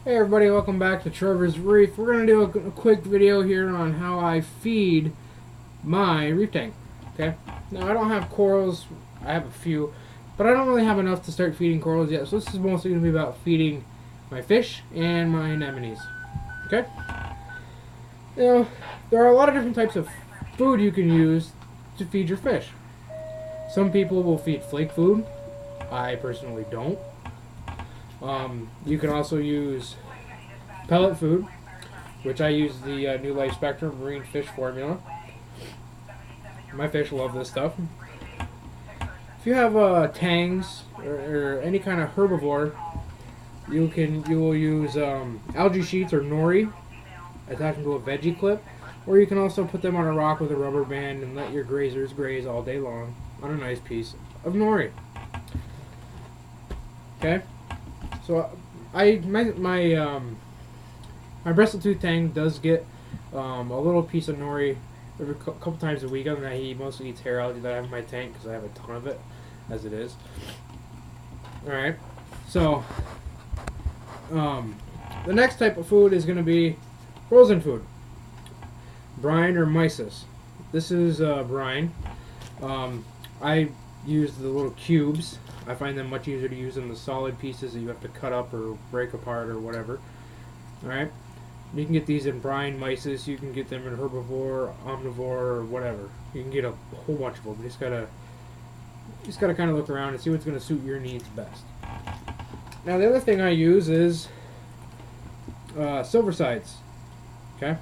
Hey everybody, welcome back to Trevor's Reef. We're going to do a quick video here on how I feed my reef tank. Okay, now I don't have corals, I have a few, but I don't really have enough to start feeding corals yet, so this is mostly going to be about feeding my fish and my anemones. Okay, there are a lot of different types of food you can use to feed your fish. Some people will feed flake food, I personally don't. You can also use pellet food, which I use the New Life Spectrum Marine Fish Formula. My fish love this stuff. If you have tangs or any kind of herbivore, you will use algae sheets or nori, attach them to a veggie clip, or you can also put them on a rock with a rubber band and let your grazers graze all day long on a nice piece of nori. Okay. So my bristletooth tang does get a little piece of nori every couple times a week. Other than that, he mostly eats hair algae that I have in my tank because I have a ton of it as it is. All right. So the next type of food is going to be frozen food, brine or mysis. This is brine. I use the little cubes. I find them much easier to use than the solid pieces that you have to cut up or break apart or whatever. Alright? You can get these in brine mysis, you can get them in herbivore, omnivore, or whatever. You can get a whole bunch of them. You just gotta kind of look around and see what's going to suit your needs best. Now the other thing I use is silver sides. Okay?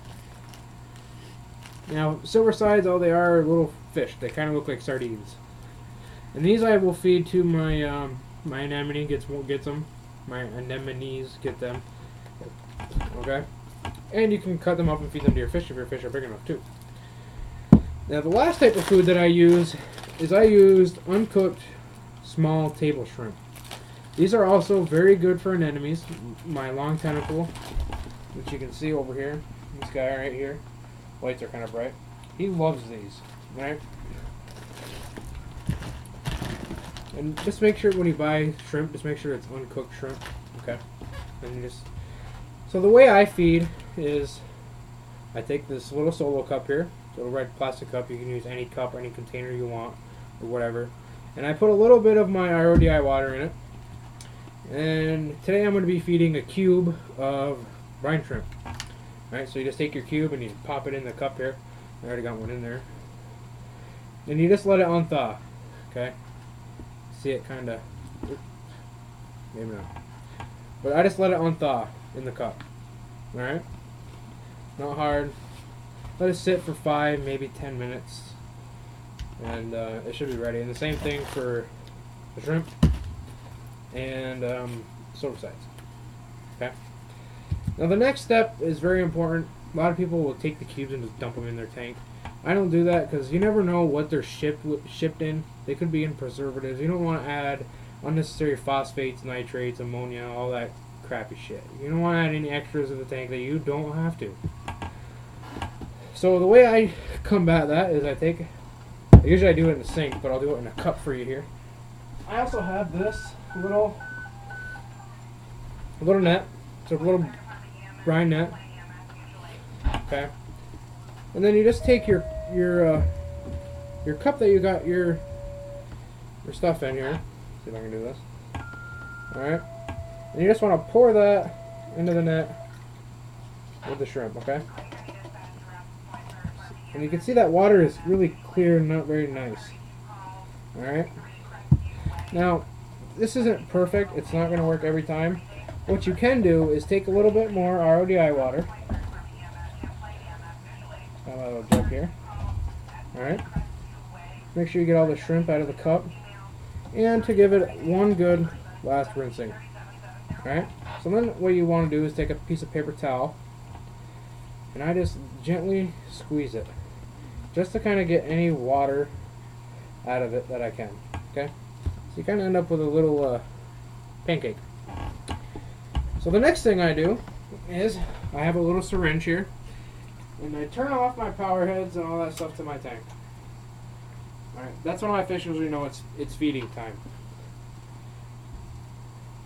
Now silver sides, all they are little fish. They kind of look like sardines. And these I will feed to my my anemone gets them. My anemones get them. Okay? And you can cut them up and feed them to your fish if your fish are big enough too. Now the last type of food that I use is I used uncooked small table shrimp. These are also very good for anemones. My long tentacle, which you can see over here, this guy right here, lights are kind of bright. He loves these, right? And just make sure when you buy shrimp, just make sure it's uncooked shrimp. Okay. And so the way I feed is I take this little solo cup here, little red plastic cup. You can use any cup, any container you want, or whatever. And I put a little bit of my RODI water in it. And today I'm going to be feeding a cube of brine shrimp. Alright, so you just take your cube and you pop it in the cup here. I already got one in there. And you just let it unthaw. Okay. See it kind of, maybe not, but I just let it unthaw in the cup. All right, not hard. Let it sit for 5, maybe 10 minutes, and it should be ready. And the same thing for the shrimp and silver sides. Okay. Now the next step is very important. A lot of people will take the cubes and just dump them in their tank. I don't do that because you never know what they're shipped in. They could be in preservatives. You don't want to add unnecessary phosphates, nitrates, ammonia, all that crappy shit. You don't want to add any extras in the tank that you don't have to. So the way I combat that is usually I do it in the sink, but I'll do it in a cup for you here. I also have this little net. It's a little brine net. Okay. And then you just take your cup that you got your stuff in here. See if I can do this. Alright. And you just want to pour that into the net with the shrimp, okay? And you can see that water is really clear and not very nice. Alright? Now, this isn't perfect. It's not going to work every time. What you can do is take a little bit more RODI water. A little jug here. Alright. Make sure you get all the shrimp out of the cup. And to give it one good last rinsing. Alright. So then what you want to do is take a piece of paper towel. And I just gently squeeze it. Just to kind of get any water out of it that I can. Okay. So you kind of end up with a little pancake. So the next thing I do is I have a little syringe here. And I turn off my power heads and all that stuff to my tank. Alright, that's when my fish usually know it's feeding time.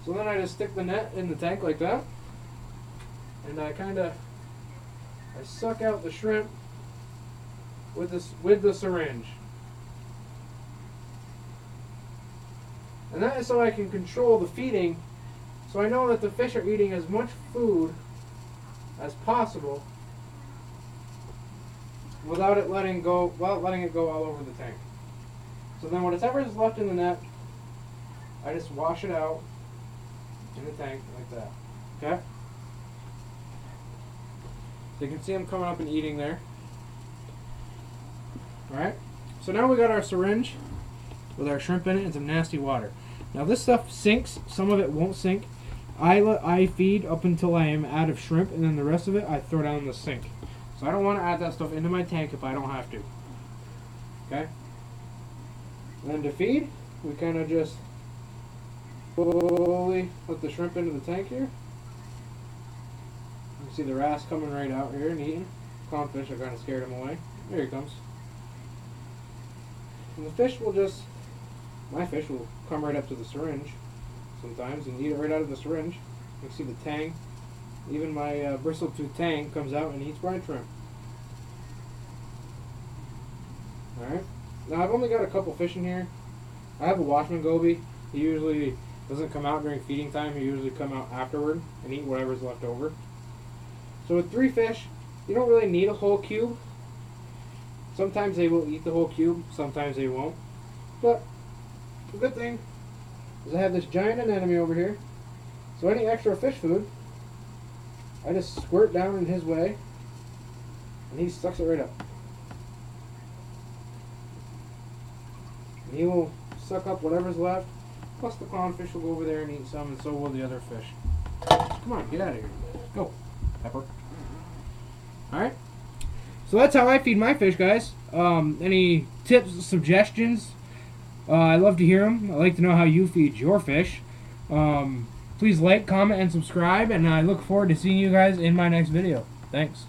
So then I just stick the net in the tank like that. and I suck out the shrimp with the syringe. And that is so I can control the feeding, so I know that the fish are eating as much food as possible without letting it go all over the tank. So then whatever is left in the net, I just wash it out in the tank like that. Okay? So you can see them coming up and eating there. Alright? So now we got our syringe with our shrimp in it and some nasty water. Now this stuff sinks, some of it won't sink. I feed up until I am out of shrimp, and then the rest of it I throw down the sink. So I don't want to add that stuff into my tank if I don't have to. Okay? And then to feed, we kind of just slowly put the shrimp into the tank here. You can see the wrasse coming right out here and eating. Clownfish, I kind of scared him away. There he comes. And the fish will my fish will come right up to the syringe sometimes and eat it right out of the syringe. You can see the tang. Even my bristle-tooth tang comes out and eats brine shrimp. Alright. Now I've only got a couple fish in here. I have a Watchman goby. He usually doesn't come out during feeding time. He usually come out afterward and eat whatever's left over. So with 3 fish, you don't really need a whole cube. Sometimes they will eat the whole cube, sometimes they won't. But the good thing is I have this giant anemone over here. So any extra fish food, I just squirt down in his way and he sucks it right up. And he will suck up whatever's left, plus the clownfish will go over there and eat some, and so will the other fish. Come on, get out of here. Go, Pepper. Alright. So that's how I feed my fish, guys. Any tips, suggestions? I'd love to hear them. I'd like to know how you feed your fish. Please like, comment, and subscribe, and I look forward to seeing you guys in my next video. Thanks.